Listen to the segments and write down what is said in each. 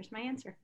there's my answer.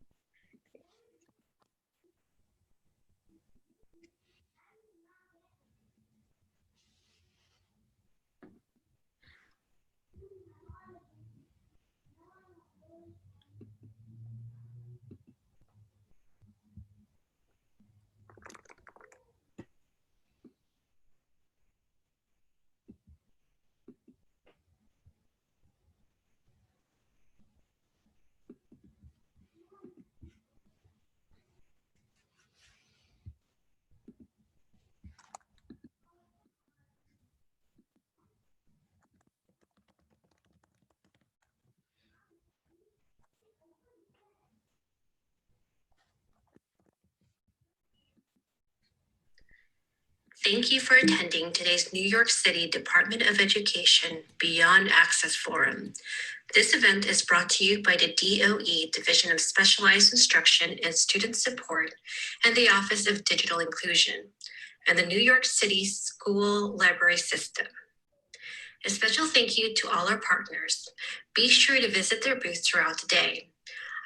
Thank you for attending today's New York City Department of Education Beyond Access Forum. This event is brought to you by the DOE Division of Specialized Instruction and Student Support and the Office of Digital Inclusion and the New York City School Library System. A special thank you to all our partners. Be sure to visit their booths throughout the day.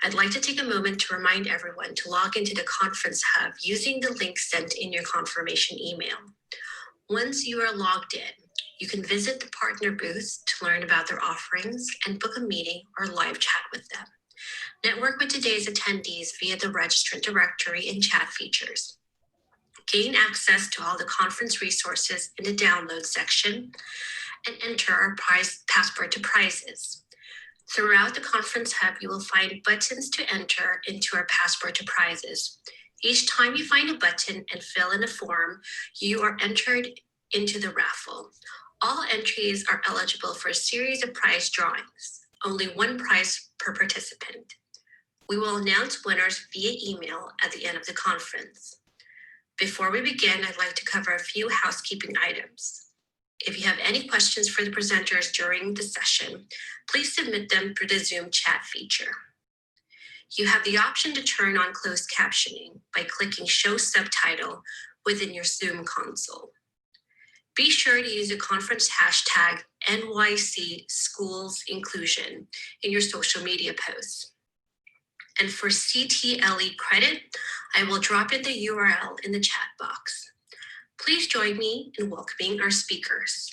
I'd like to take a moment to remind everyone to log into the Conference Hub using the link sent in your confirmation email. Once you are logged in, you can visit the partner booths to learn about their offerings and book a meeting or live chat with them. Network with today's attendees via the registrant directory and chat features. Gain access to all the conference resources in the download section and enter our passport to prizes. Throughout the Conference Hub, you will find buttons to enter into our passport to prizes. Each time you find a button and fill in a form, you are entered into the raffle. All entries are eligible for a series of prize drawings, only one prize per participant. We will announce winners via email at the end of the conference. Before we begin, I'd like to cover a few housekeeping items. If you have any questions for the presenters during the session, please submit them through the Zoom chat feature. You have the option to turn on closed captioning by clicking Show Subtitle within your Zoom console. Be sure to use the conference hashtag NYC Schools Inclusion in your social media posts. And for CTLE credit, I will drop in the URL in the chat box. Please join me in welcoming our speakers.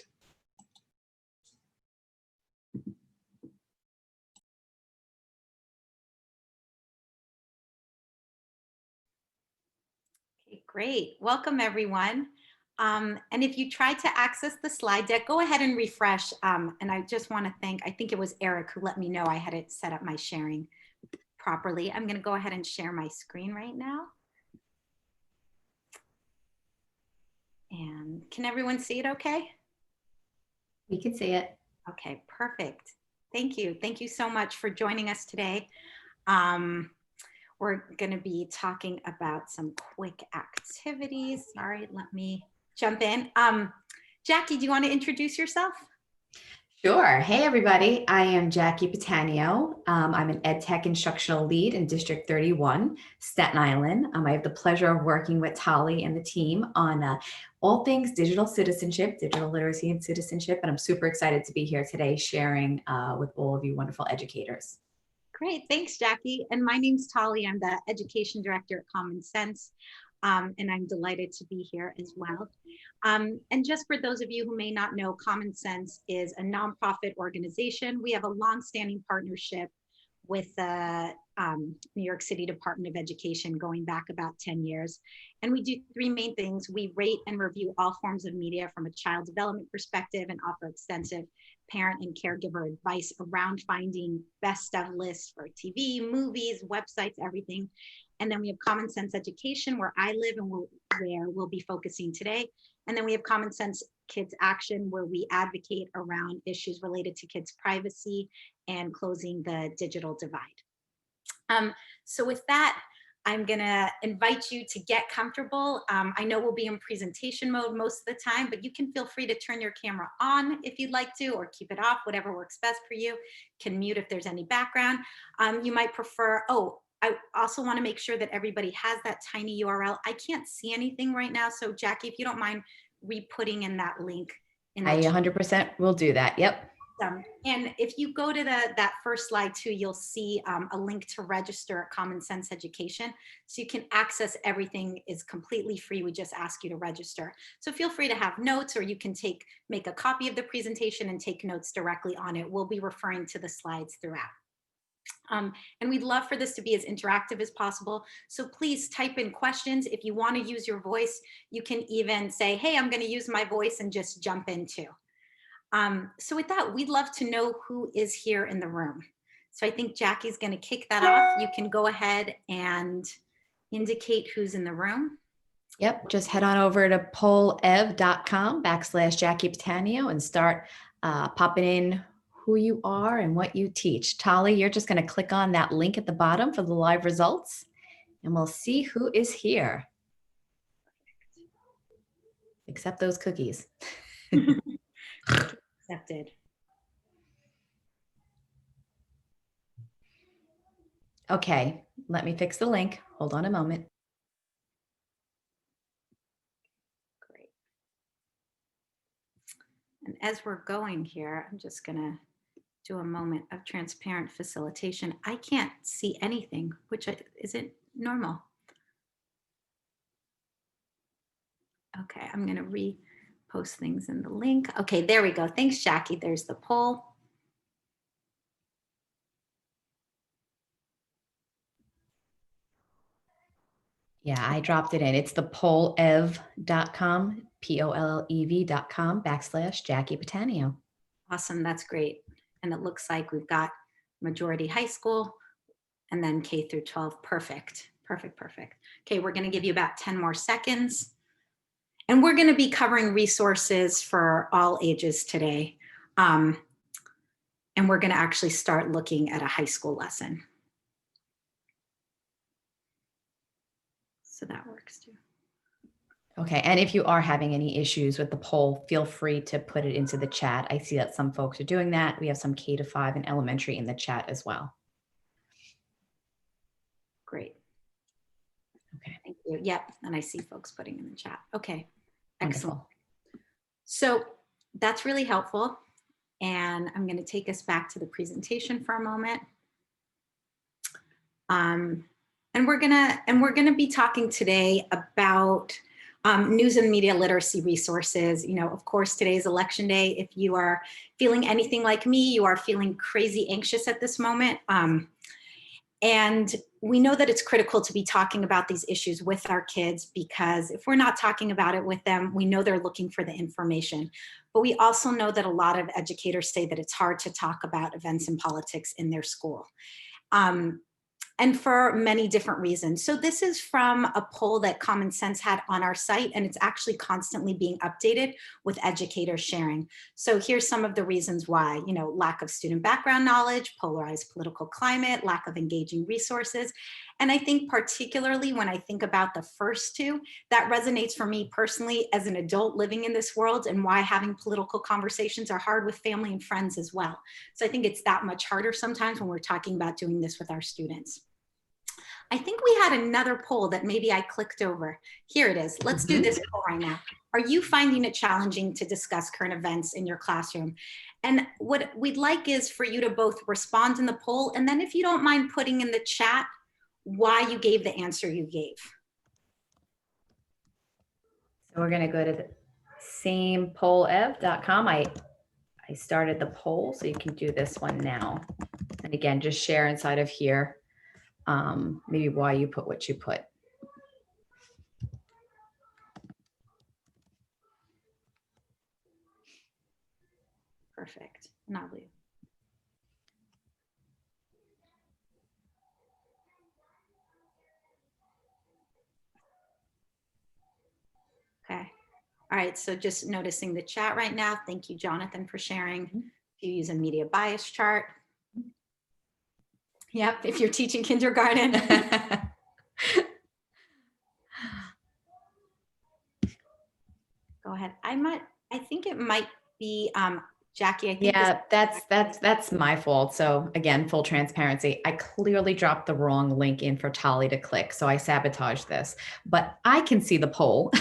Okay, great. Welcome, everyone. And if you tried to access the slide deck, go ahead and refresh. And I just want to thank, I think it was Eric who let me know I had it set up my sharing properly. I'm going to go ahead and share my screen right now. And can everyone see it okay? We can see it. Okay, perfect. Thank you. Thank you so much for joining us today. We're going to be talking about some quick activities. Sorry, let me jump in. Jackie, do you want to introduce yourself? Sure. Hey, everybody. I am Jackie Patanio. I'm an EdTech instructional lead in District 31, Staten Island. I have the pleasure of working with Tali and the team on all things digital citizenship, digital literacy and citizenship. And I'm super excited to be here today sharing with all of you wonderful educators. Great. Thanks, Jackie. And my name's Tali. I'm the Education Director at Common Sense. And I'm delighted to be here as well. And just for those of you who may not know, Common Sense is a nonprofit organization. We have a longstanding partnership with the New York City Department of Education going back about 10 years. And we do three main things. We rate and review all forms of media from a child development perspective and offer extensive parent and caregiver advice around finding best of lists for TV, movies, websites, everything. And then we have Common Sense Education, where I live and where we'll be focusing today. And then we have Common Sense Kids Action, where we advocate around issues related to kids' privacy and closing the digital divide. So with that, I'm gonna invite you to get comfortable. I know we'll be in presentation mode most of the time, but you can feel free to turn your camera on if you'd like to, or keep it off, whatever works best for you. Can mute if there's any background. You might prefer, I also want to make sure that everybody has that tiny URL. I can't see anything right now. So Jackie, if you don't mind re-putting in that link. I 100% will do that. Yep. And if you go to that first slide too, you'll see a link to register at Common Sense Education. So you can access everything is completely free. We just ask you to register. So feel free to have notes, or you can make a copy of the presentation and take notes directly on it. We'll be referring to the slides throughout. And we'd love for this to be as interactive as possible. So please type in questions. If you want to use your voice, you can even say, hey, I'm going to use my voice, and just jump in too. So with that, we'd love to know who is here in the room. So I think Jackie's going to kick that off. You can go ahead and indicate who's in the room. Yep, just head on over to polev.com/Jackie Patanio and start popping in who you are and what you teach. Tali, you're just going to click on that link at the bottom for the live results, and we'll see who is here. Except those cookies. Accepted. Okay, let me fix the link. Hold on a moment. Great. And as we're going here, I'm just going to do a moment of transparent facilitation. I can't see anything, which isn't normal. Okay, I'm going to repost things in the link. Okay, there we go. Thanks, Jackie. There's the poll. Yeah, I dropped it in. It's the polev.com, POLEV.com/Jackie Patanio. Awesome, that's great. And it looks like we've got majority high school and then K through 12. Perfect, perfect, perfect. Okay, we're going to give you about 10 more seconds. And we're going to be covering resources for all ages today. And we're going to actually start looking at a high school lesson. So that works too. Okay, and if you are having any issues with the poll, feel free to put it into the chat. I see that some folks are doing that. We have some K-5 and elementary in the chat as well. Great. Okay. Thank you. Yep, and I see folks putting in the chat. Okay, excellent. Wonderful. So that's really helpful. And I'm going to take us back to the presentation for a moment. And we're gonna be talking today about news and media literacy resources. You know, of course, today is election day. If you are feeling anything like me, you are feeling crazy anxious at this moment. And we know that it's critical to be talking about these issues with our kids, because if we're not talking about it with them, we know they're looking for the information. But we also know that a lot of educators say that it's hard to talk about events and politics in their school. And for many different reasons. So this is from a poll that Common Sense had on our site, and it's actually constantly being updated with educators sharing. So here's some of the reasons why: you know, lack of student background knowledge, polarized political climate, lack of engaging resources. And I think particularly when I think about the first two, that resonates for me personally as an adult living in this world, and why having political conversations are hard with family and friends as well. So I think it's that much harder sometimes when we're talking about doing this with our students. I think we had another poll that maybe I clicked over. Here it is. Let's do this poll right now. Are you finding it challenging to discuss current events in your classroom? And what we'd like is for you to both respond in the poll, and then if you don't mind putting in the chat why you gave the answer you gave. So we're going to go to the same polev.com. I started the poll, so you can do this one now. And again, just share inside of here. Maybe why you put what you put. Perfect. Now leave. Okay. All right. So just noticing the chat right now. Thank you, Jonathan, for sharing. If you use a media bias chart. Yep, if you're teaching kindergarten. Go ahead. I think it might be Jackie. I think yeah, that's my fault. So again, full transparency. I clearly dropped the wrong link in for Tali to click, so I sabotaged this. But I can see the poll,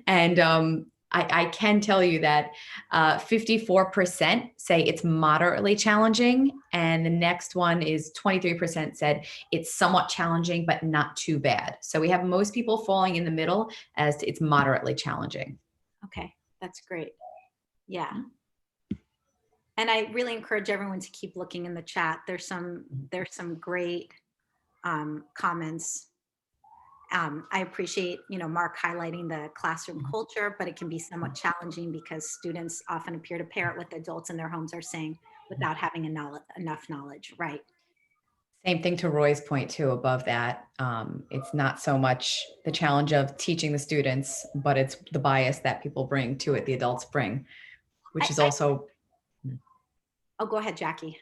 and I can tell you that 54% say it's moderately challenging. And the next one is 23% said it's somewhat challenging, but not too bad. So we have most people falling in the middle as to it's moderately challenging. Okay, that's great. Yeah. And I really encourage everyone to keep looking in the chat. There's some great comments. I appreciate, Mark highlighting the classroom culture, but it can be somewhat challenging because students often appear to parrot what the adults in their homes are saying without having enough knowledge, right? Same thing to Roy's point too above that. It's not so much the challenge of teaching the students, but it's the bias that people bring to it, the adults bring, which is also. Oh, go ahead, Jackie.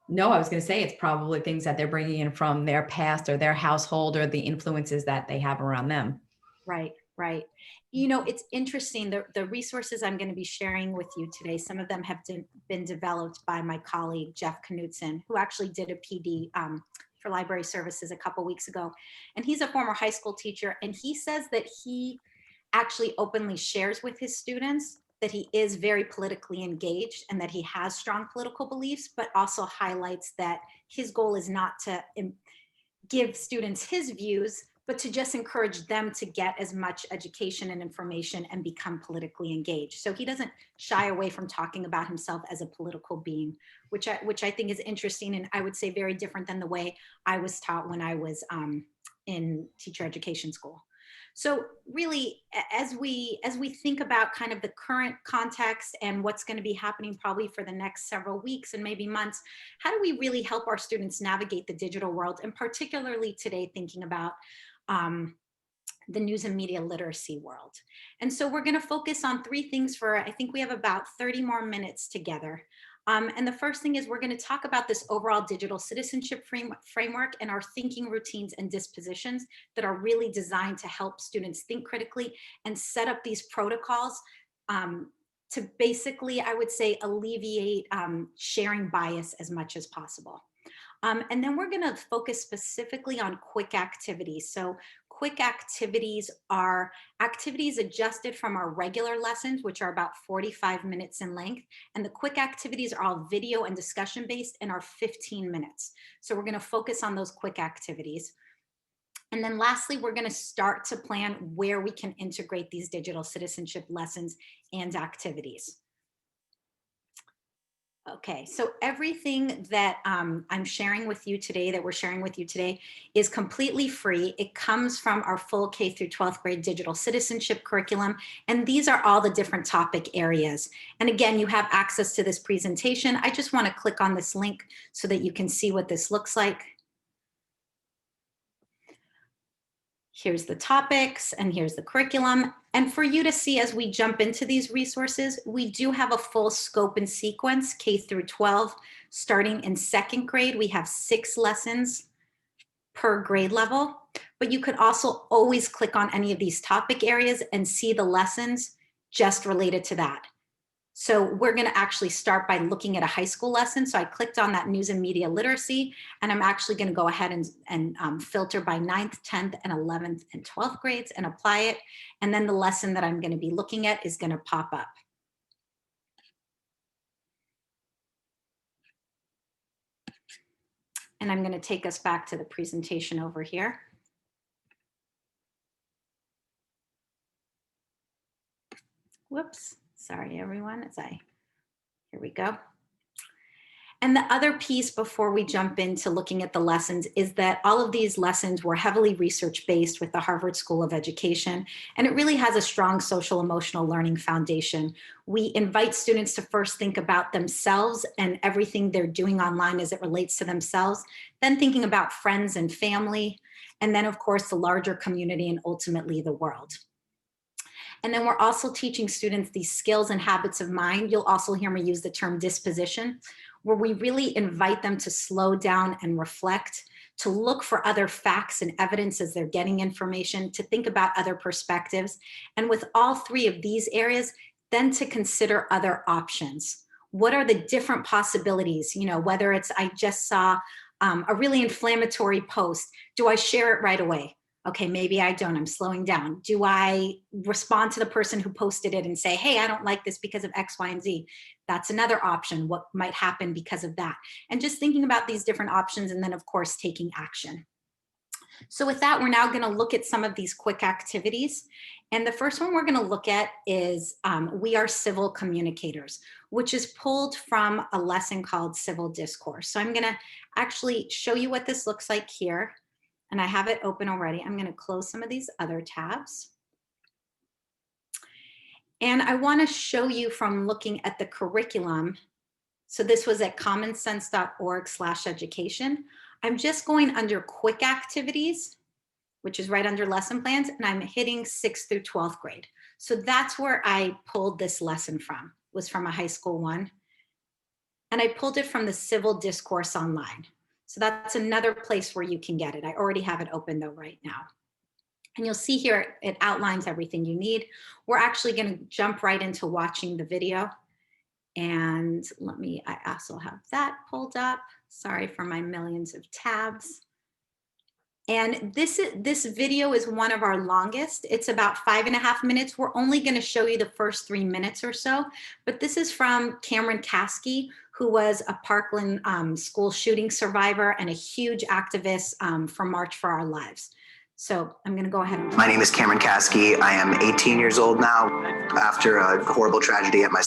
No, I was going to say it's probably things that they're bringing in from their past or their household or the influences that they have around them. Right, right. It's interesting. The resources I'm going to be sharing with you today, some of them have been developed by my colleague, Jeff Knutson, who actually did a PD for library services a couple weeks ago. And he's a former high school teacher. And he says that he actually openly shares with his students that he is very politically engaged and that he has strong political beliefs, but also highlights that his goal is not to give students his views, but to just encourage them to get as much education and information and become politically engaged. So he doesn't shy away from talking about himself as a political being, which I think is interesting, and I would say very different than the way I was taught when I was in teacher education school. So really, as we think about kind of the current context and what's going to be happening probably for the next several weeks and maybe months, how do we really help our students navigate the digital world, and particularly today thinking about the news and media literacy world? And so we're going to focus on three things for, I think we have about 30 more minutes together. And the first thing is we're going to talk about this overall digital citizenship framework and our thinking routines and dispositions that are really designed to help students think critically and set up these protocols to basically, I would say, alleviate sharing bias as much as possible. And then we're going to focus specifically on quick activities. So quick activities are activities adjusted from our regular lessons, which are about 45 minutes in length. And the quick activities are all video and discussion based and are 15 minutes. So we're going to focus on those quick activities. And then lastly, we're going to start to plan where we can integrate these digital citizenship lessons and activities. Okay, so everything that I'm sharing with you today, that we're sharing with you today, is completely free. It comes from our full K through 12th grade digital citizenship curriculum. And these are all the different topic areas. And again, you have access to this presentation. I just want to click on this link so that you can see what this looks like. Here's the topics and here's the curriculum. And for you to see as we jump into these resources, we do have a full scope and sequence, K through 12. Starting in second grade, we have 6 lessons per grade level, but you could also always click on any of these topic areas and see the lessons just related to that. So we're going to actually start by looking at a high school lesson. So I clicked on that news and media literacy, and I'm actually going to go ahead and filter by 9th, 10th, and 11th and 12th grades and apply it. And then the lesson that I'm going to be looking at is going to pop up. And I'm going to take us back to the presentation over here. Whoops. Sorry, everyone, here we go. And the other piece before we jump into looking at the lessons is that all of these lessons were heavily research-based with the Harvard School of Education, and it really has a strong social emotional learning foundation. We invite students to first think about themselves and everything they're doing online as it relates to themselves, then thinking about friends and family, and then of course the larger community and ultimately the world. And then we're also teaching students these skills and habits of mind. You'll also hear me use the term disposition, where we really invite them to slow down and reflect, to look for other facts and evidence as they're getting information, to think about other perspectives. And with all three of these areas, then to consider other options. What are the different possibilities? You know, whether it's, I just saw a really inflammatory post, do I share it right away? Okay, maybe I don't, I'm slowing down. Do I respond to the person who posted it and say, hey, I don't like this because of X, Y, and Z? That's another option. What might happen because of that? And just thinking about these different options, and then of course, taking action. So with that, we're now going to look at some of these quick activities. And the first one we're going to look at is We Are Civil Communicators, which is pulled from a lesson called Civil Discourse. So I'm going to actually show you what this looks like here. And I have it open already. I'm going to close some of these other tabs. And I want to show you from looking at the curriculum. So this was at commonsense.org/education. I'm just going under quick activities, which is right under lesson plans, and I'm hitting 6th through 12th grade. So that's where I pulled this lesson from, was from a high school one. And I pulled it from the Civil Discourse online. So that's another place where you can get it. I already have it open though right now. And you'll see here, it outlines everything you need. We're actually going to jump right into watching the video. And I also have that pulled up. Sorry for my millions of tabs. And this video is one of our longest. It's about 5.5 minutes. We're only going to show you the first 3 minutes or so. But this is from Cameron Caskey, who was a Parkland school shooting survivor and a huge activist for March for Our Lives. So I'm going to go ahead and. My name is Cameron Caskey. I am 18 years old now. After a horrible tragedy at my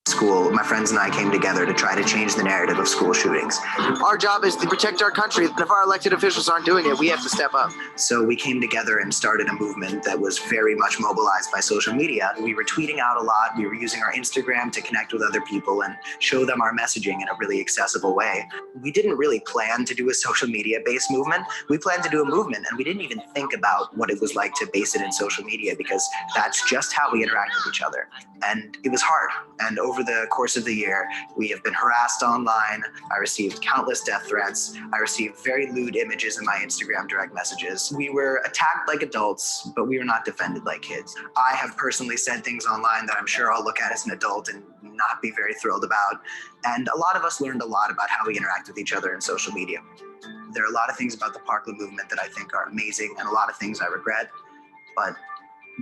school, my friends and I came together to try to change the narrative of school shootings. Our job is to protect our country. If our elected officials aren't doing it, we have to step up. So we came together and started a movement that was very much mobilized by social media. We were tweeting out a lot. We were using our Instagram to connect with other people and show them our messaging in a really accessible way. We didn't really plan to do a social media-based movement. We planned to do a movement, and we didn't even think about what it was like to base it in social media, because that's just how we interact with each other. And it was hard. And over the course of the year, we have been harassed online. I received countless death threats. I received very lewd images in my Instagram direct messages. We were attacked like adults, but we were not defended like kids. I have personally said things online that I'm sure I'll look at as an adult and not be very thrilled about. And a lot of us learned a lot about how we interact with each other in social media. There are a lot of things about the Parkland movement that I think are amazing, and a lot of things I regret. But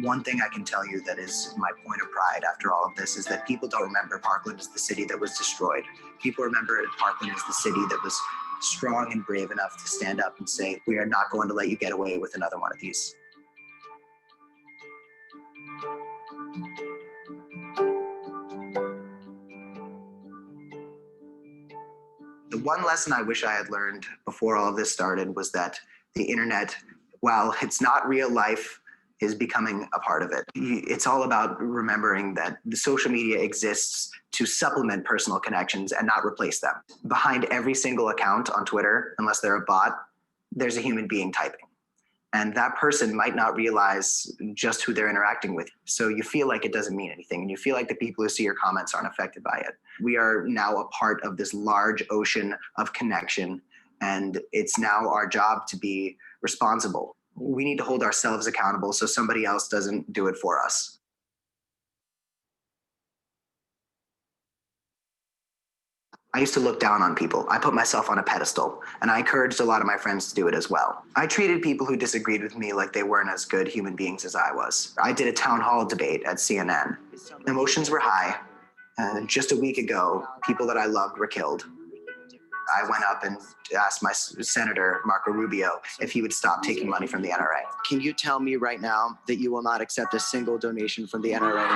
one thing I can tell you that is my point of pride after all of this is that people don't remember Parkland as the city that was destroyed. People remember Parkland as the city that was strong and brave enough to stand up and say, we are not going to let you get away with another one of these. The one lesson I wish I had learned before all of this started was that the internet, while it's not real life, is becoming a part of it. It's all about remembering that the social media exists to supplement personal connections and not replace them. Behind every single account on Twitter, unless they're a bot, there's a human being typing. And that person might not realize just who they're interacting with. So you feel like it doesn't mean anything, and you feel like the people who see your comments aren't affected by it. We are now a part of this large ocean of connection, and it's now our job to be responsible. We need to hold ourselves accountable so somebody else doesn't do it for us. I used to look down on people. I put myself on a pedestal, and I encouraged a lot of my friends to do it as well. I treated people who disagreed with me like they weren't as good human beings as I was. I did a town hall debate at CNN. Emotions were high, and just a week ago, people that I loved were killed. I went up and asked my Senator, Marco Rubio, if he would stop taking money from the NRA. Can you tell me right now that you will not accept a single donation from the NRA?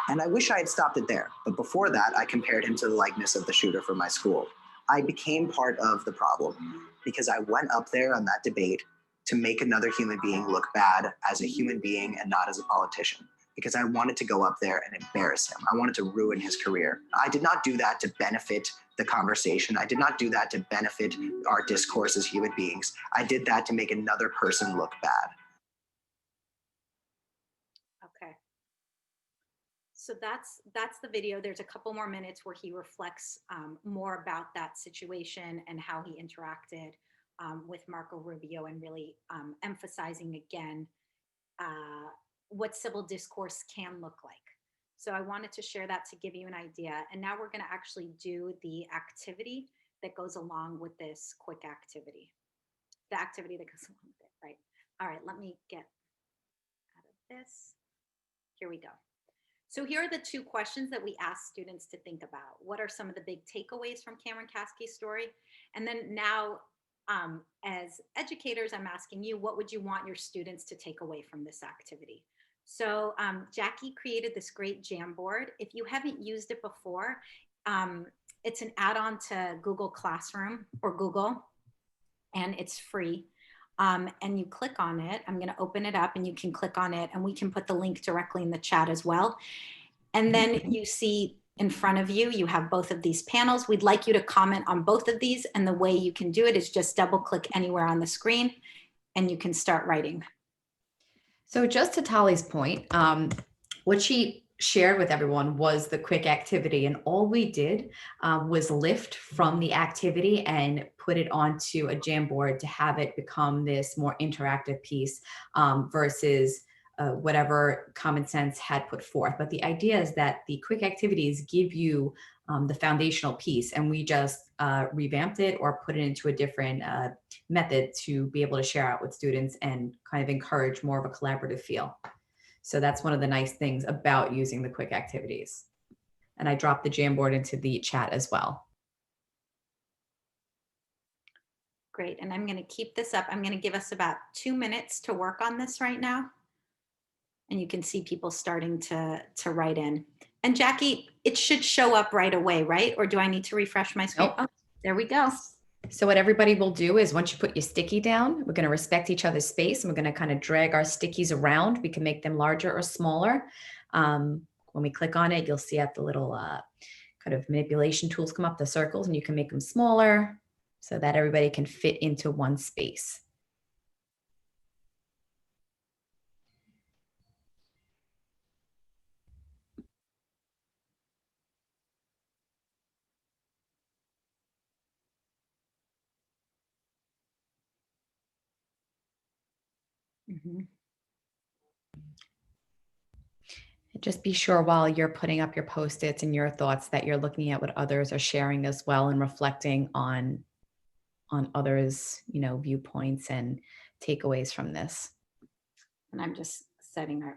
And I wish I had stopped it there. But before that, I compared him to the likeness of the shooter from my school. I became part of the problem because I went up there on that debate to make another human being look bad as a human being and not as a politician, because I wanted to go up there and embarrass him. I wanted to ruin his career. I did not do that to benefit the conversation. I did not do that to benefit our discourse as human beings. I did that to make another person look bad. Okay. So that's the video. There's a couple more minutes where he reflects more about that situation and how he interacted with Marco Rubio, and really emphasizing again what civil discourse can look like. So I wanted to share that to give you an idea. And now we're going to actually do the activity that goes along with this quick activity. the activity that goes along with it, right? All right, let me get out of this. Here we go. So here are the 2 questions that we ask students to think about. What are some of the big takeaways from Cameron Caskey's story? And then now, as educators, I'm asking you, what would you want your students to take away from this activity? So Jackie created this great Jamboard. If you haven't used it before, it's an add-on to Google Classroom or Google, and it's free. And you click on it. I'm going to open it up and you can click on it, and we can put the link directly in the chat as well. And then you see in front of you, you have both of these panels. We'd like you to comment on both of these. And the way you can do it is just double click anywhere on the screen and you can start writing. So just to Tali's point, what she shared with everyone was the quick activity, and all we did was lift from the activity and put it onto a Jamboard to have it become this more interactive piece versus whatever Common Sense had put forth. But the idea is that the quick activities give you the foundational piece, and we just revamped it or put it into a different method to be able to share out with students and kind of encourage more of a collaborative feel. So that's one of the nice things about using the quick activities. And I dropped the Jamboard into the chat as well. Great, and I'm going to keep this up. I'm going to give us about 2 minutes to work on this right now. And you can see people starting to write in. And Jackie, it should show up right away, right? Or do I need to refresh my screen? Nope. Oh, there we go. So what everybody will do is once you put your sticky down, we're going to respect each other's space, and we're going to kind of drag our stickies around. We can make them larger or smaller. When we click on it, you'll see at the little kind of manipulation tools come up, the circles, and you can make them smaller so that everybody can fit into one space. Mm-hmm. Just be sure while you're putting up your Post-its and your thoughts that you're looking at what others are sharing as well and reflecting on others, viewpoints and takeaways from this. And I'm just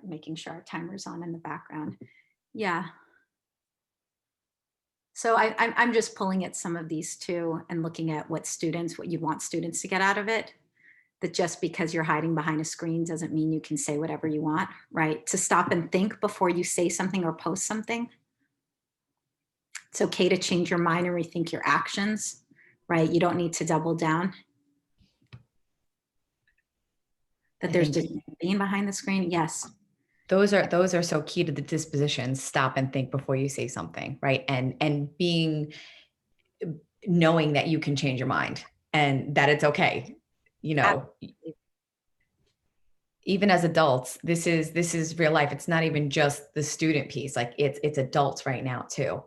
making sure our timer's on in the background. Yeah. So I'm just pulling at some of these too and looking at what you want students to get out of it. That just because you're hiding behind a screen doesn't mean you can say whatever you want, right? To stop and think before you say something or post something. It's okay to change your mind and rethink your actions, right? You don't need to double down. That there's just being behind the screen, yes. Those are so key to the dispositions. Stop and think before you say something, right? And knowing that you can change your mind and that it's okay. Even as adults, this is real life. It's not even just the student piece. Like it's adults right now too.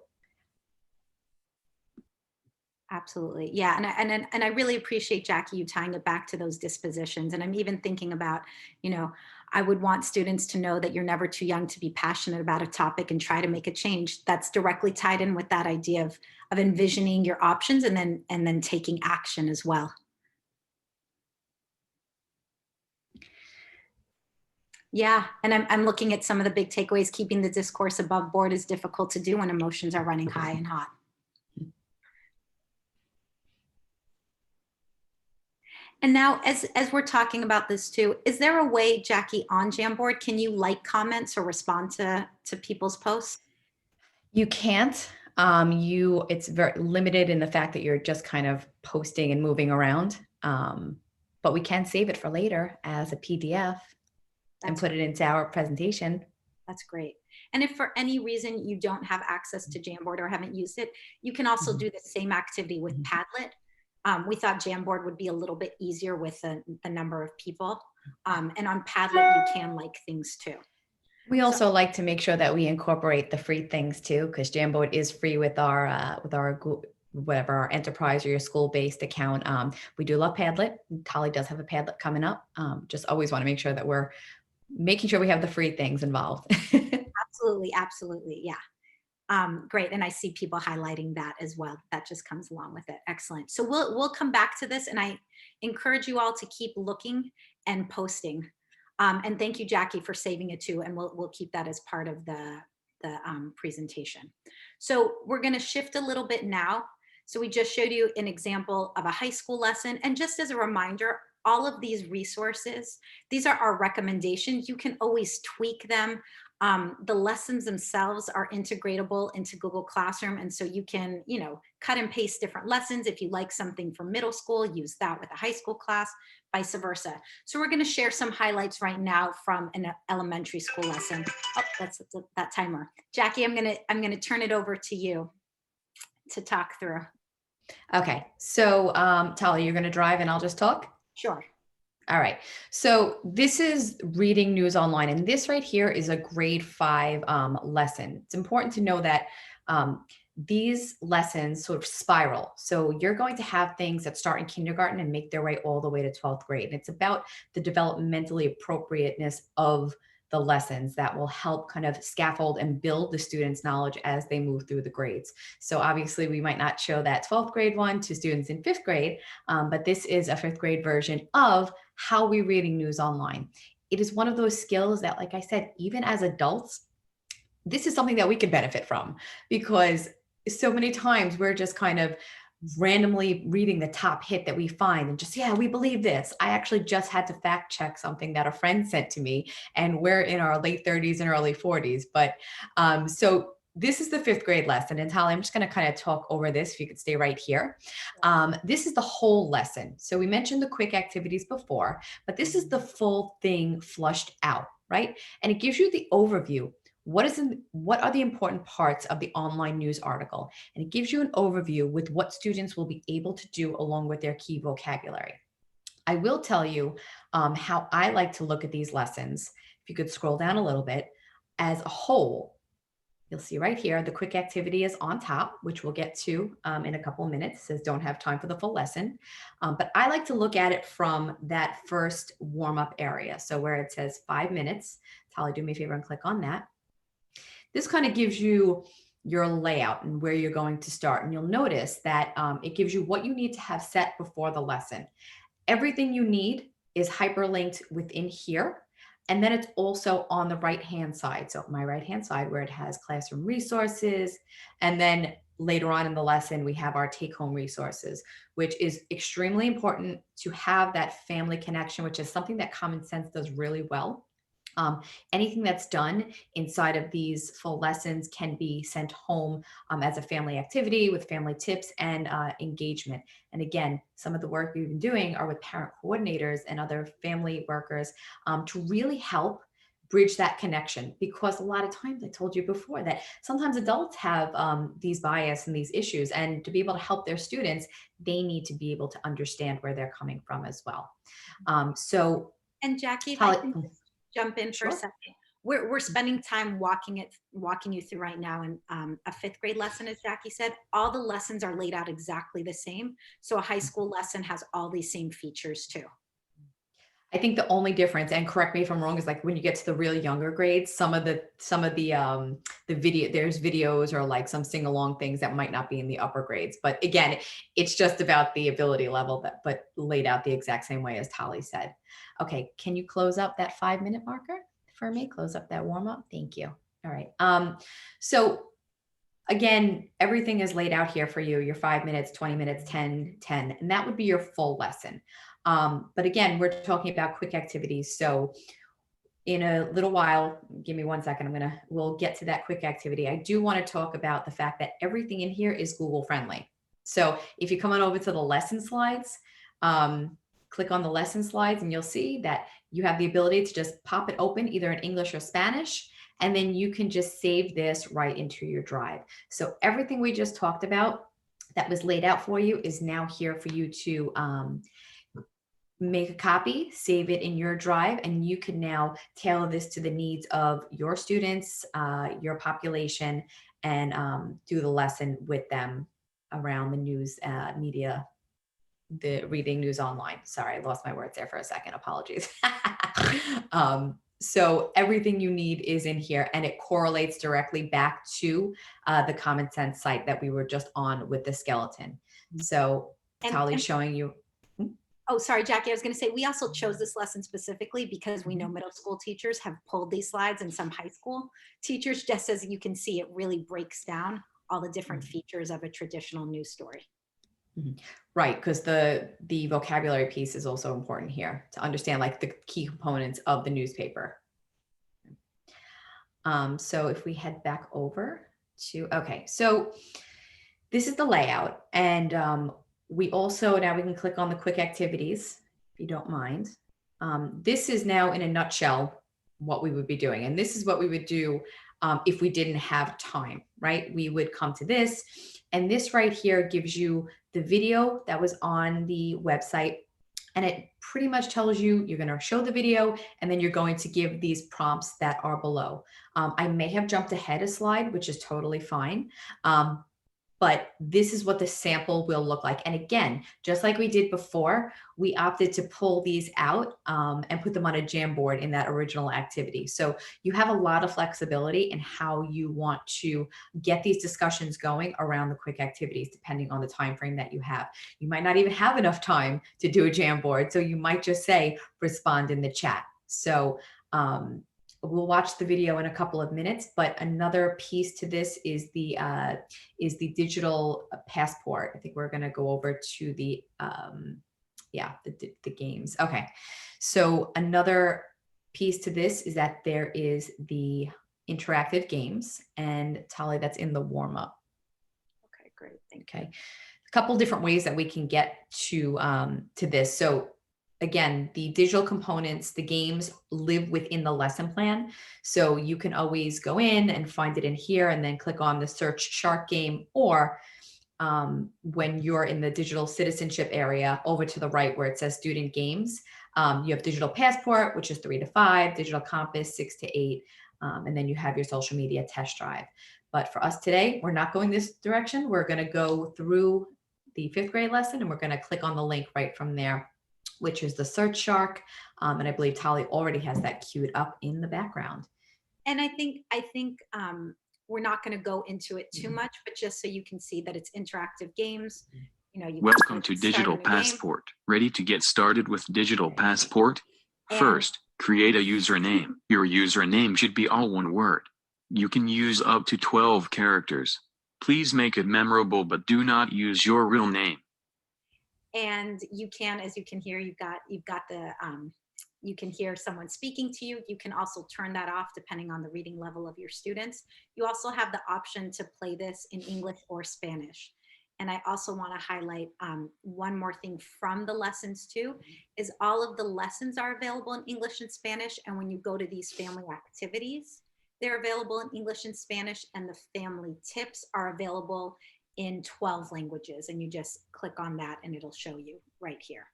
Absolutely. Yeah. And I really appreciate, Jackie, you tying it back to those dispositions. And I'm even thinking about, I would want students to know that you're never too young to be passionate about a topic and try to make a change. That's directly tied in with that idea of envisioning your options and then taking action as well. Yeah, and I'm looking at some of the big takeaways. Keeping the discourse above board is difficult to do when emotions are running high and hot. And now, as we're talking about this too, is there a way, Jackie, on Jamboard, can you like comments or respond to people's posts? You can't. It's very limited in the fact that you're just kind of posting and moving around. But we can save it for later as a PDF. And put it into our presentation. That's great. And if for any reason you don't have access to Jamboard or haven't used it, you can also do the same activity with Padlet. We thought Jamboard would be a little bit easier with the number of people. And on Padlet, you can like things too. We also like to make sure that we incorporate the free things too, because Jamboard is free with our whatever our enterprise or your school-based account. We do love Padlet. Tali does have a Padlet coming up. Just always want to make sure that we're making sure we have the free things involved. Absolutely. Absolutely. Yeah. Great, and I see people highlighting that as well. That just comes along with it. Excellent. So we'll come back to this, and I encourage you all to keep looking and posting. And thank you, Jackie, for saving it too, and we'll keep that as part of the presentation. So we're going to shift a little bit now. So we just showed you an example of a high school lesson, and just as a reminder, all of these resources, these are our recommendations. You can always tweak them. The lessons themselves are integratable into Google Classroom. And so you can, cut and paste different lessons. If you like something from middle school, use that with a high school class, vice versa. So we're going to share some highlights right now from an elementary school lesson. Oh, that's that timer. Jackie, I'm going to turn it over to you to talk through. Okay. So, Tali, you're going to drive and I'll just talk? Sure. All right. So this is reading news online, and this right here is a grade 5 lesson. It's important to know that these lessons sort of spiral. So you're going to have things that start in kindergarten and make their way all the way to 12th grade. And it's about the developmentally appropriateness of the lessons that will help kind of scaffold and build the students' knowledge as they move through the grades. So obviously we might not show that 12th grade one to students in 5th grade, but this is a 5th grade version of how we're reading news online. It is one of those skills that, like I said, even as adults, this is something that we could benefit from, because so many times we're just kind of randomly reading the top hit that we find and just, yeah, we believe this. I actually just had to fact check something that a friend sent to me, and we're in our late 30s and early 40s. But so this is the 5th grade lesson. And Tali, I'm just going to kind of talk over this. If you could stay right here. This is the whole lesson. So we mentioned the quick activities before, but this is the full thing flushed out, right? And it gives you the overview. What are the important parts of the online news article? And it gives you an overview with what students will be able to do along with their key vocabulary. I will tell you how I like to look at these lessons. If you could scroll down a little bit, as a whole, you'll see right here, the quick activity is on top, which we'll get to in a couple of minutes. It says don't have time for the full lesson. But I like to look at it from that first warm-up area. So where it says 5 minutes, Tali, do me a favor and click on that. This kind of gives you your layout and where you're going to start. And you'll notice that it gives you what you need to have set before the lesson. Everything you need is hyperlinked within here. And then it's also on the right-hand side. So my right-hand side where it has classroom resources. And then later on in the lesson, we have our take-home resources, which is extremely important to have that family connection, which is something that Common Sense does really well. Anything that's done inside of these full lessons can be sent home as a family activity with family tips and engagement. And again, some of the work we've been doing are with parent coordinators and other family workers to really help bridge that connection, because a lot of times, I told you before, that sometimes adults have these bias and these issues, and to be able to help their students, they need to be able to understand where they're coming from as well. And Jackie, if I can jump in for a second. We're spending time walking you through right now in a 5th grade lesson, as Jackie said. All the lessons are laid out exactly the same. So a high school lesson has all these same features too. I think the only difference, and correct me if I'm wrong, is like when you get to the real younger grades, some of the video, there's videos or like some sing along things that might not be in the upper grades. But again, it's just about the ability level, but laid out the exact same way as Tali said. Okay, can you close up that 5-minute marker for me? Close up that warm up. Thank you. All right. So again, everything is laid out here for you. Your 5 minutes, 20 minutes, 10, and that would be your full lesson. But again, we're talking about quick activities. So in a little while, give me 1 second, we'll get to that quick activity. I do want to talk about the fact that everything in here is Google friendly. So if you come on over to the lesson slides, click on the lesson slides and you'll see that you have the ability to just pop it open either in English or Spanish, and then you can just save this right into your drive. So everything we just talked about that was laid out for you is now here for you to make a copy, save it in your drive, and you can now tailor this to the needs of your students, your population, and do the lesson with them around the news media, the reading news online. Sorry, I lost my words there for a second. Apologies. So everything you need is in here, and it correlates directly back to the Common Sense site that we were just on with the skeleton. So Tali's showing you. Oh, sorry, Jackie. I was going to say, we also chose this lesson specifically because we know middle school teachers have pulled these slides, and some high school teachers, just as you can see, it really breaks down all the different features of a traditional news story. Right, because the vocabulary piece is also important here to understand like the key components of the newspaper. So if we head back over to, okay, so this is the layout, and we also, now we can click on the quick activities, if you don't mind. This is now in a nutshell what we would be doing. And this is what we would do if we didn't have time, right? We would come to this, and this right here gives you the video that was on the website. And it pretty much tells you you're going to show the video, and then you're going to give these prompts that are below. I may have jumped ahead a slide, which is totally fine. But this is what the sample will look like. And again, just like we did before, we opted to pull these out and put them on a Jamboard in that original activity. So you have a lot of flexibility in how you want to get these discussions going around the quick activities, depending on the time frame that you have. You might not even have enough time to do a Jamboard. So you might just say, respond in the chat. So we'll watch the video in a couple of minutes, but another piece to this is the digital passport. I think we're going to go over to the games. Okay, so another piece to this is that there is the interactive games, and Tali, that's in the warm up. Okay, great. Thank you. Okay, a couple different ways that we can get to this. So again, the digital components, the games live within the lesson plan. So you can always go in and find it in here and then click on the search shark game, or when you're in the digital citizenship area over to the right where it says student games, you have digital passport, which is 3 to 5, digital compass 6 to 8, and then you have your social media test drive. But for us today, we're not going this direction. We're going to go through the 5th grade lesson, and we're going to click on the link right from there, which is the search shark. And I believe Tali already has that queued up in the background. And I think we're not going to go into it too much, but just so you can see that it's interactive games. You know, Welcome to Digital Passport. Ready to get started with Digital Passport? First, create a username. Your username should be all one word. You can use up to 12 characters. Please make it memorable, but do not use your real name. And you can, as you can hear, you've got the, you can hear someone speaking to you. You can also turn that off depending on the reading level of your students. You also have the option to play this in English or Spanish. And I also want to highlight one more thing from the lessons too, is all of the lessons are available in English and Spanish. And when you go to these family activities, they're available in English and Spanish, and the family tips are available in 12 languages. And you just click on that and it'll show you right here.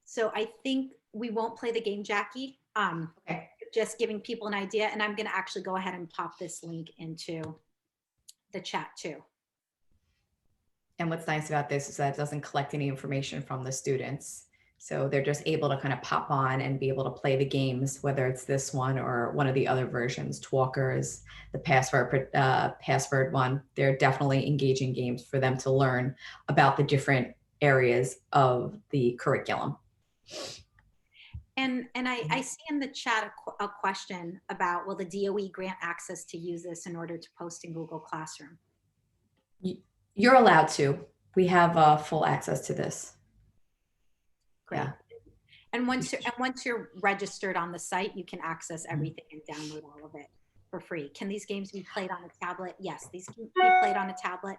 So I think we won't play the game, Jackie. Okay. Just giving people an idea. And I'm going to actually go ahead and pop this link into the chat too. And what's nice about this is that it doesn't collect any information from the students. So they're just able to kind of pop on and be able to play the games, whether it's this one or one of the other versions, Talkers, the password one. They're definitely engaging games for them to learn about the different areas of the curriculum. And I see in the chat a question about, will the DOE grant access to use this in order to post in Google Classroom? You're allowed to. We have full access to this. Great. Yeah. And once you're registered on the site, you can access everything and download all of it for free. Can these games be played on a tablet? Yes, these can be played on a tablet.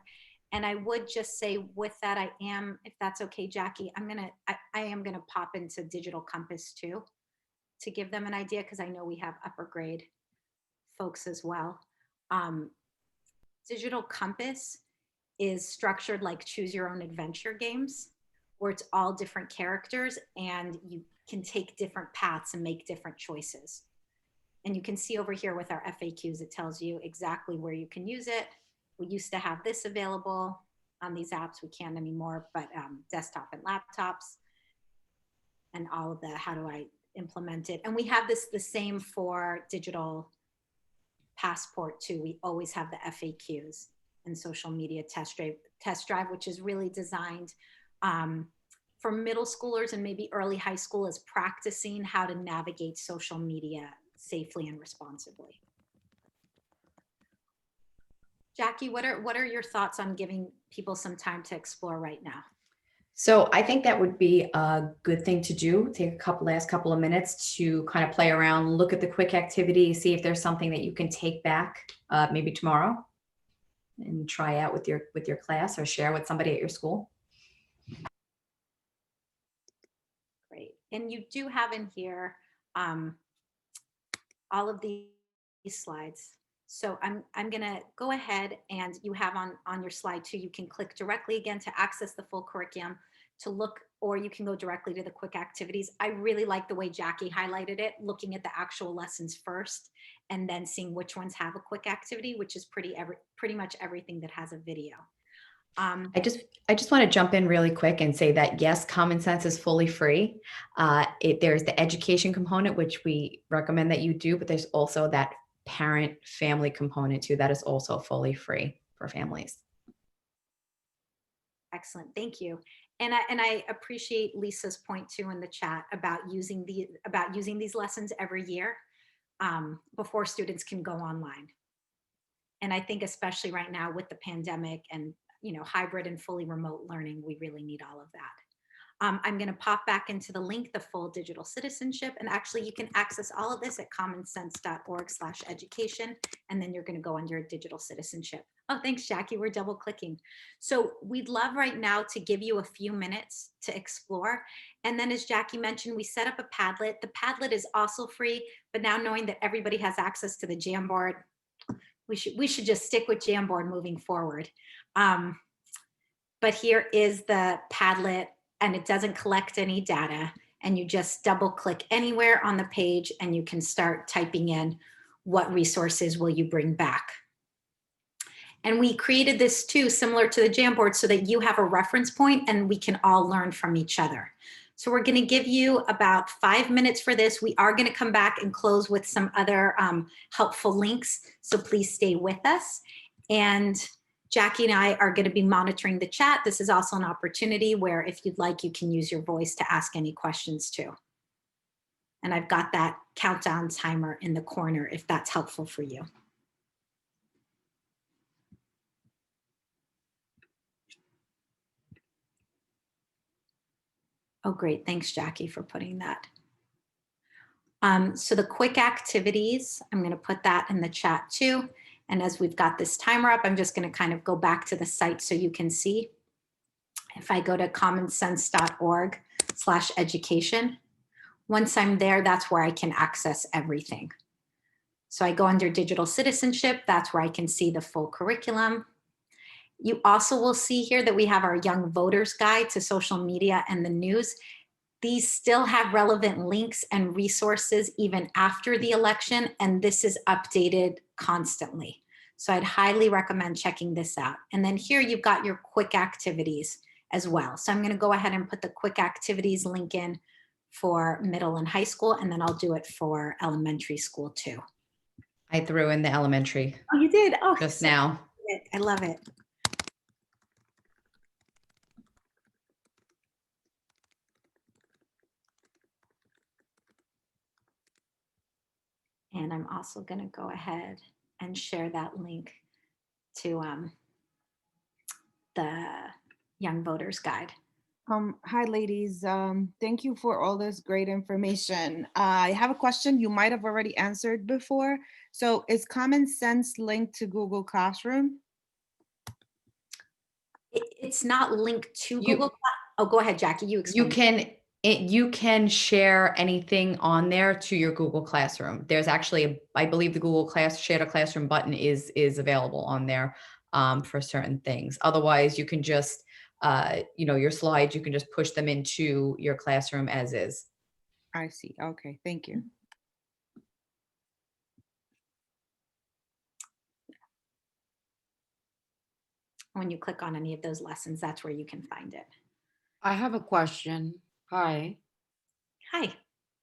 And I would just say with that, I am, if that's okay, Jackie, I am gonna pop into Digital Compass too, to give them an idea, because I know we have upper grade folks as well. Digital Compass is structured like choose your own adventure games, where it's all different characters and you can take different paths and make different choices. And you can see over here with our FAQs, it tells you exactly where you can use it. We used to have this available on these apps. We can't anymore, but desktop and laptops, and all of the, how do I implemented. And we have this the same for digital passport too. We always have the FAQs and social media test drive, which is really designed for middle schoolers and maybe early high school, is practicing how to navigate social media safely and responsibly. Jackie, what are your thoughts on giving people some time to explore right now? So I think that would be a good thing to do. Take a last couple of minutes to kind of play around, look at the quick activity, see if there's something that you can take back maybe tomorrow and try out with your class or share with somebody at your school. Great. And you do have in here all of these slides. So I'm going to go ahead, and you have on your slide too, you can click directly again to access the full curriculum, to look, or you can go directly to the quick activities. I really like the way Jackie highlighted it, looking at the actual lessons first and then seeing which ones have a quick activity, which is pretty much everything that has a video. I just want to jump in really quick and say that yes, Common Sense is fully free. There's the education component, which we recommend that you do, but there's also that parent family component too that is also fully free for families. Excellent, thank you. And I appreciate Lisa's point too in the chat about using these lessons every year before students can go online. And I think especially right now with the pandemic and hybrid and fully remote learning, we really need all of that. I'm going to pop back into the link, the full digital citizenship, and actually you can access all of this at commonsense.org/education, and then you're going to go under digital citizenship. Oh, thanks, Jackie. We're double clicking. So we'd love right now to give you a few minutes to explore. And then as Jackie mentioned, we set up a Padlet. The Padlet is also free, but now knowing that everybody has access to the Jamboard, we should just stick with Jamboard moving forward. But here is the Padlet, and it doesn't collect any data, and you just double click anywhere on the page and you can start typing in what resources will you bring back. And we created this too, similar to the Jamboard, so that you have a reference point and we can all learn from each other. So we're going to give you about 5 minutes for this. We are going to come back and close with some other helpful links, so please stay with us. And Jackie and I are going to be monitoring the chat. This is also an opportunity where if you'd like, you can use your voice to ask any questions too. And I've got that countdown timer in the corner if that's helpful for you. Oh, great. Thanks, Jackie, for putting that. So the quick activities, I'm going to put that in the chat too. And as we've got this timer up, I'm just going to kind of go back to the site so you can see. If I go to commonsense.org/education, once I'm there, that's where I can access everything. So I go under digital citizenship. That's where I can see the full curriculum. You also will see here that we have our Young Voters Guide to social media and the news. These still have relevant links and resources even after the election, and this is updated constantly. So I'd highly recommend checking this out. And then here you've got your quick activities as well. So I'm going to go ahead and put the quick activities link in for middle and high school, and then I'll do it for elementary school too. I threw in the elementary. Oh, you did? Oh, just now. I love it. And I'm also going to go ahead and share that link to the Young Voters Guide. Hi, ladies. Thank you for all this great information. I have a question you might have already answered before. So is Common Sense linked to Google Classroom? It's not linked to Google. Oh, go ahead, Jackie. You explain. You can share anything on there to your Google Classroom. There's actually, I believe the Google Share a Classroom button is available on there for certain things. Otherwise, you can just, your slides, you can just push them into your classroom as is. I see. Okay, thank you. When you click on any of those lessons, that's where you can find it. I have a question. Hi. Hi.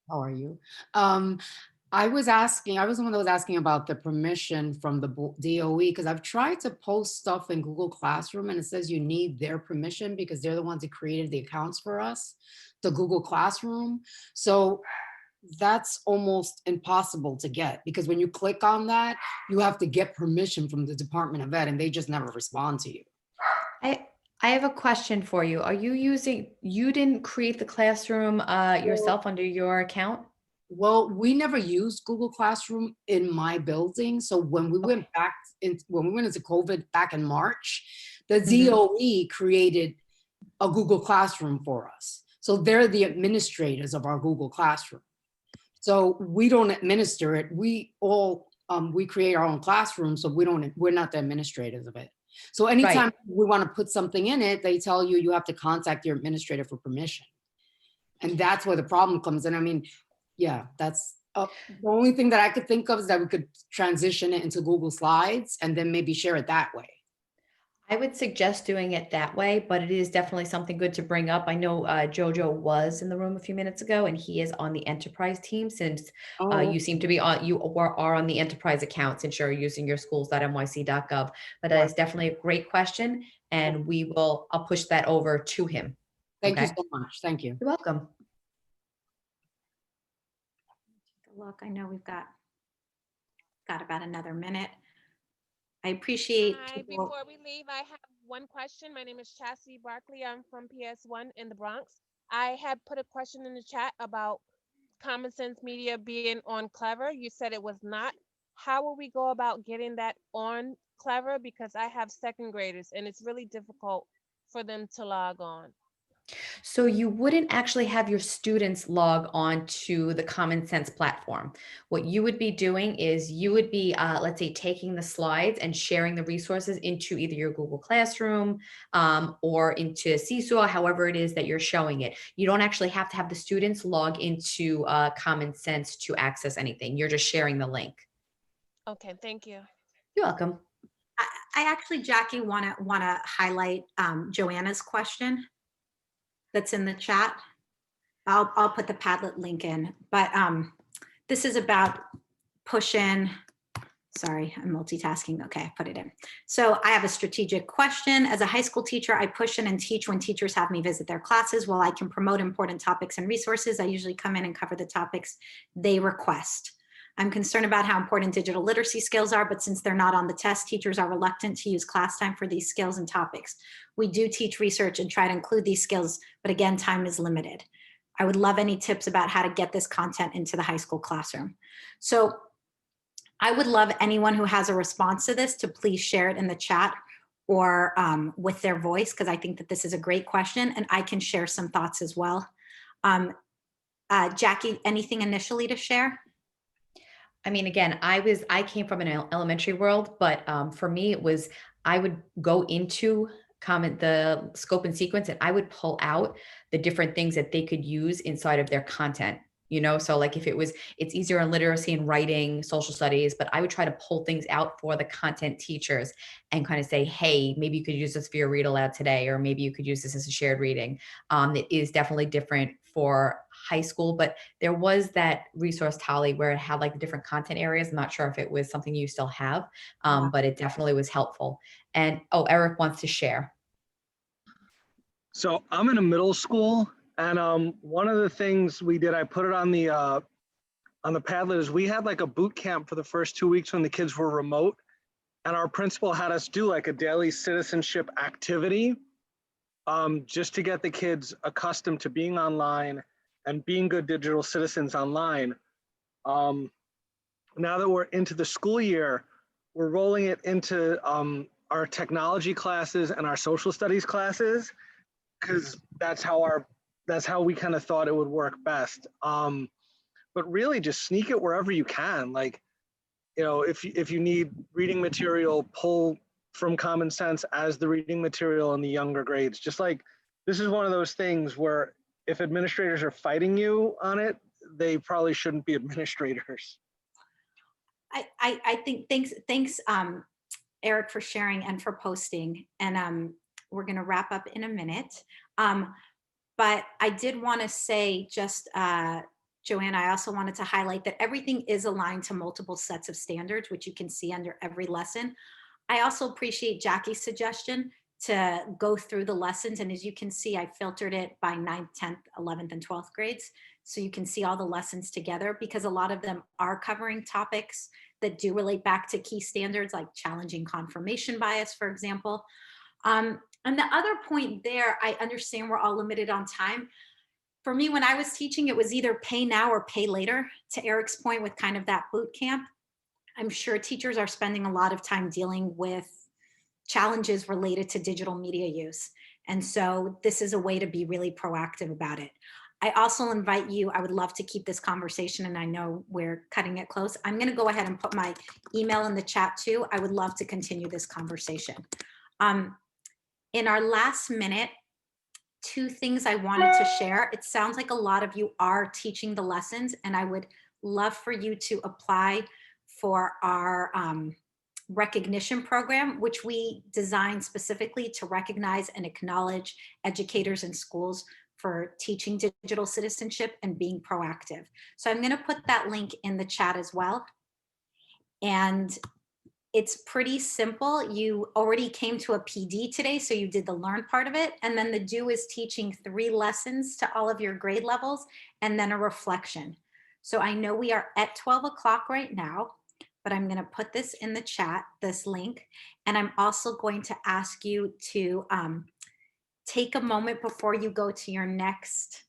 How are you? I was the one that was asking about the permission from the DOE, because I've tried to post stuff in Google Classroom and it says you need their permission because they're the ones that created the accounts for us, the Google Classroom. So that's almost impossible to get, because when you click on that, you have to get permission from the Department of Ed and they just never respond to you. I have a question for you. Are you you didn't create the classroom yourself under your account? Well, we never used Google Classroom in my building. So when we went into COVID back in March, the DOE created a Google Classroom for us. So they're the administrators of our Google Classroom. So we don't administer it. We create our own classroom. So we're not the administrators of it. So anytime we want to put something in it, they tell you have to contact your administrator for permission. And that's where the problem comes in. I mean, yeah, that's the only thing that I could think of is that we could transition it into Google Slides and then maybe share it that way. I would suggest doing it that way, but it is definitely something good to bring up. I know Jojo was in the room a few minutes ago and he is on the enterprise team since you seem to be are on the enterprise account since you're using your schools.nyc.gov. But that is definitely a great question and I'll push that over to him. Thank you so much. Thank you. You're welcome. Look, I know we've got about another minute. I appreciate people. Before we leave, I have one question. My name is Chastity Barkley. I'm from PS1 in the Bronx. I had put a question in the chat about Common Sense Media being on Clever. You said it was not. How will we go about getting that on Clever? Because I have second graders and it's really difficult for them to log on. So you wouldn't actually have your students log on to the Common Sense platform. What you would be doing is you would be, let's say, taking the slides and sharing the resources into either your Google Classroom or into Seesaw, however it is that you're showing it. You don't actually have to have the students log into Common Sense to access anything. You're just sharing the link. Okay, thank you. You're welcome. I actually, Jackie, want to highlight Joanna's question that's in the chat. I'll put the Padlet link in, but this is about push-in. Sorry, I'm multitasking. Okay, I put it in. So I have a strategic question. As a high school teacher, I push in and teach when teachers have me visit their classes. While I can promote important topics and resources, I usually come in and cover the topics they request. I'm concerned about how important digital literacy skills are, but since they're not on the test, teachers are reluctant to use class time for these skills and topics. We do teach research and try to include these skills, but again, time is limited. I would love any tips about how to get this content into the high school classroom. So I would love anyone who has a response to this to please share it in the chat or with their voice, because I think that this is a great question and I can share some thoughts as well. Jackie, anything initially to share? I mean, again, I came from an elementary world, but for me, it was, I would go into the scope and sequence and I would pull out the different things that they could use inside of their content, you know? So like if it's easier in literacy and writing, social studies, but I would try to pull things out for the content teachers and kind of say, hey, maybe you could use this for your read aloud today, or maybe you could use this as a shared reading. It is definitely different for high school, but there was that resource, Tali, where it had like the different content areas. I'm not sure if it was something you still have, but it definitely was helpful. And Eric wants to share. So I'm in a middle school, and one of the things we did, I put it on the Padlet, is we had like a boot camp for the first 2 weeks when the kids were remote, and our principal had us do like a daily citizenship activity, just to get the kids accustomed to being online and being good digital citizens online. Now that we're into the school year, we're rolling it into our technology classes and our social studies classes, because that's how we kind of thought it would work best. But really just sneak it wherever you can. Like, you know, if you need reading material, pull from Common Sense as the reading material in the younger grades. Just like, this is one of those things where if administrators are fighting you on it, they probably shouldn't be administrators. I think, thanks Eric, for sharing and for posting. And we're gonna wrap up in a minute. But I did wanna say just Joanna, I also wanted to highlight that everything is aligned to multiple sets of standards, which you can see under every lesson. I also appreciate Jackie's suggestion to go through the lessons. And as you can see, I filtered it by 9th, 10th, 11th, and 12th grades. So you can see all the lessons together, because a lot of them are covering topics that do relate back to key standards, like challenging confirmation bias, for example. And the other point there, I understand we're all limited on time. For me, when I was teaching, it was either pay now or pay later. To Eric's point with kind of that boot camp, I'm sure teachers are spending a lot of time dealing with challenges related to digital media use. And so this is a way to be really proactive about it. I also invite you, I would love to keep this conversation, and I know we're cutting it close. I'm going to go ahead and put my email in the chat too. I would love to continue this conversation. In our last minute, 2 things I wanted to share. It sounds like a lot of you are teaching the lessons, and I would love for you to apply for our recognition program, which we designed specifically to recognize and acknowledge educators and schools for teaching digital citizenship and being proactive. So I'm going to put that link in the chat as well. And it's pretty simple. You already came to a PD today, so you did the learn part of it. And then the do is teaching 3 lessons to all of your grade levels, and then a reflection. So I know we are at 12 o'clock right now, but I'm going to put this in the chat, this link. And I'm also going to ask you to take a moment before you go to your next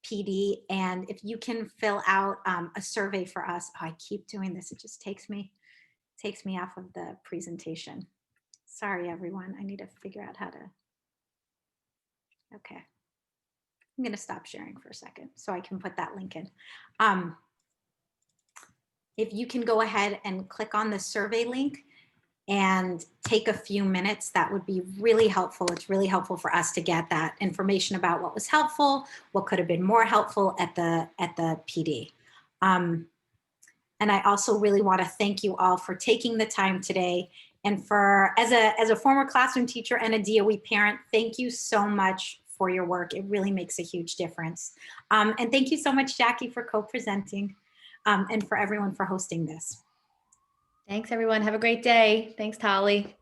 PD. And if you can fill out a survey for us. Oh, I keep doing this. It just takes me off of the presentation. Sorry, everyone. I need to figure out how to. Okay. I'm going to stop sharing for a second so I can put that link in. If you can go ahead and click on the survey link and take a few minutes, that would be really helpful. It's really helpful for us to get that information about what was helpful, what could have been more helpful at the PD. And I also really want to thank you all for taking the time today. And for, as a former classroom teacher and a DOE parent, thank you so much for your work. It really makes a huge difference. And thank you so much, Jackie, for co-presenting, and for everyone for hosting this. Thanks, everyone. Have a great day. Thanks, Tali.